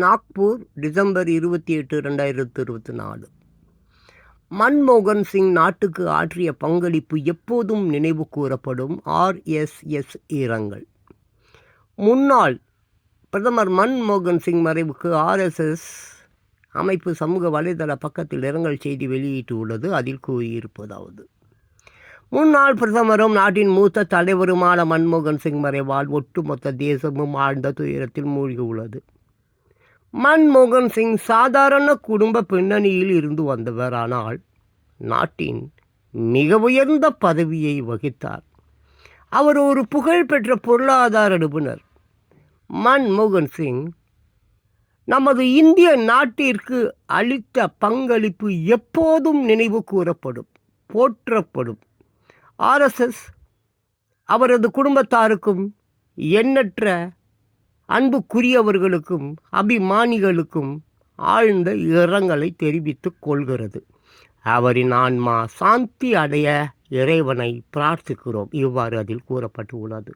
Nagpur December 28, 2024. மன்மோகன் சிங் நாட்டுக்கு ஆற்றிய பங்களிப்பு எப்போதும் நினைவு கூறப்படும். RSS இரங்கல். முன்னாள் பிரதமர் மன்மோகன் சிங் மறைவுக்கு RSS அமைப்பு சமூக வலைதள பக்கத்தில் இரங்கல் செய்தி வெளியிட்டுள்ளது. அதில் கூறியிருப்பதாவது: முன்னாள் பிரதமரும் நாட்டின் மூத்த தலைவருமான மன்மோகன் சிங் மறைவால் ஒட்டுமொத்த தேசமும் ஆழ்ந்த துயரத்தில் மூழ்கியுள்ளது. மன்மோகன் சிங் சாதாரண குடும்ப பின்னணியில் இருந்து வந்தவர். ஆனால் நாட்டின் மிக உயர்ந்த பதவியை வகித்தார். அவர் ஒரு புகழ்பெற்ற பொருளாதார நிபுணர். மன்மோகன் சிங் நமது இந்திய நாட்டிற்கு அளித்த பங்களிப்பு எப்போதும் நினைவு கூறப்படும், போற்றப்படும். RSS அவரது குடும்பத்தாருக்கும், எண்ணற்ற அன்புக்குரியவர்களுக்கும், அபிமானிகளுக்கும் ஆழ்ந்த இரங்கலை தெரிவித்துக் கொள்கிறது. அவரின் ஆன்மா சாந்தி அடைய இறைவனை பிரார்த்திக்கிறோம். இவ்வாறு அதில் கூறப்பட்டுள்ளது.